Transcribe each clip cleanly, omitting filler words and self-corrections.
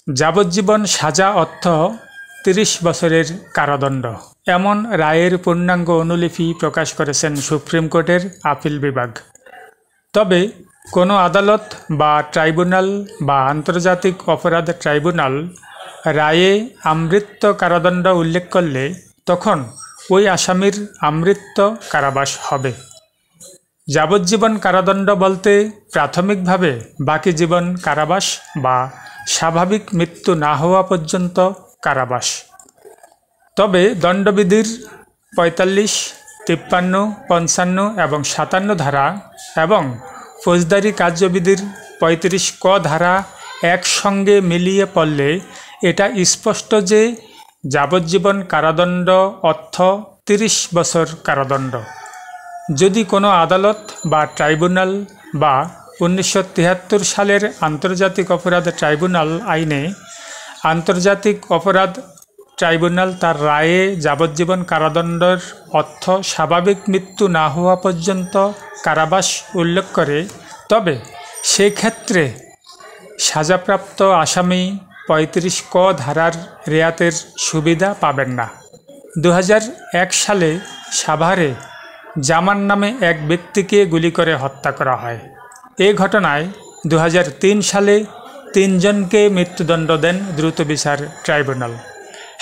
যাবজ্জীবন সাজা অর্থ 30 বছরের কারাদণ্ড এমন রায়ের পূর্ণাঙ্গ অনুলিপি প্রকাশ করেছেন সুপ্রিম কোর্টের আপিল বিভাগ। তবে কোনো আদালত বা ট্রাইব্যুনাল বা আন্তর্জাতিক অপরাধ ট্রাইব্যুনাল রায়ে আমৃত্যু কারাদণ্ড উল্লেখ করলে তখন ওই আসামির আমৃত্যু কারাবাস হবে। যাবজ্জীবন কারাদণ্ড বলতে প্রাথমিকভাবে বাকি জীবন কারাবাস বা স্বাভাবিক মৃত্যু না হওয়া পর্যন্ত কারাবাস। তবে দণ্ডবিধির 45, 53, 55 এবং 57 ধারা এবং ফৌজদারি কার্যবিধির 35 ক ধারা একসঙ্গে মিলিয়ে পড়লে এটা স্পষ্ট যে যাবজ্জীবন কারাদণ্ড অর্থ 30 বছর কারাদণ্ড। যদি কোনো আদালত বা ট্রাইব্যুনাল বা 1973 সালের আন্তর্জাতিক অপরাধ ট্রাইব্যুনাল আইনে আন্তর্জাতিক অপরাধ ট্রাইব্যুনাল তার রায়ে যাবজ্জীবন কারাদণ্ডের অর্থ স্বাভাবিক মৃত্যু না হওয়া পর্যন্ত কারাবাস উল্লেখ করে, তবে সেই ক্ষেত্রে সাজাপ্রাপ্ত আসামি 35 ক ধারার রেয়াতের সুবিধা পাবেন না। 2001 সালে সাভারে জামান নামে এক ব্যক্তিকে গুলি করে হত্যা করা হয়। এই ঘটনায় 2003 সালে 3 জনকে মৃত্যুদণ্ড দেন দ্রুত বিচার ট্রাইব্যুনাল।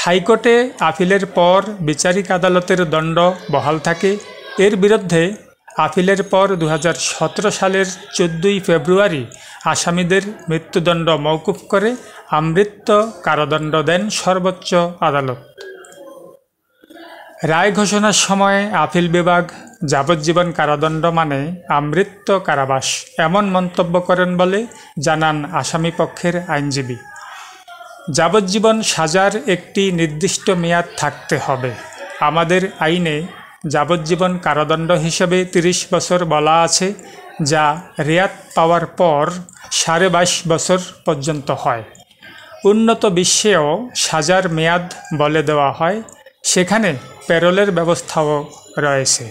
হাইকোর্টে আপিলের পর বিচারিক আদালতের দণ্ড বহাল থাকে। এর বিরুদ্ধে আপিলের পর 2017 সালের 14 ফেব্রুয়ারি আসামিদের মৃত্যুদণ্ড মওকুফ করে আমৃত্যু কারাদণ্ড দেন সর্বোচ্চ আদালত। রায় ঘোষণার সময় আপিল বিভাগ যাবজ্জীবন কারাদণ্ড মানে আমৃত্যু কারাবাস এমন মন্তব্য করেন বলে জানান আসামি পক্ষের আইনজীবী। যাবজ্জীবন সাজার একটি নির্দিষ্ট মেয়াদ থাকতে হবে। আমাদের আইনে যাবজ্জীবন কারাদণ্ড হিসেবে 30 বছর বলা আছে, যা রেয়াত পাওয়ার পর 22.5 বছর পর্যন্ত হয়। উন্নত বিশ্বেও সাজার মেয়াদ বলে দেওয়া হয়, সেখানে প্যারোলের ব্যবস্থাও রয়েছে।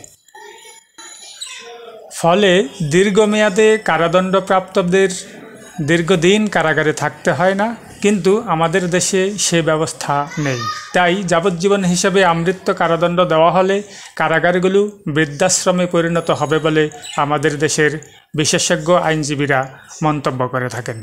ফলে দীর্ঘমেয়াদে কারাদণ্ডপ্রাপ্তদের দীর্ঘদিন কারাগারে থাকতে হয় না, কিন্তু আমাদের দেশে সে ব্যবস্থা নেই। তাই যাবজ্জীবন হিসেবে আমৃত্যু কারাদণ্ড দেওয়া হলে কারাগারগুলো বৃদ্ধাশ্রমে পরিণত হবে বলে আমাদের দেশের বিশেষজ্ঞ আইনজীবীরা মন্তব্য করে থাকেন।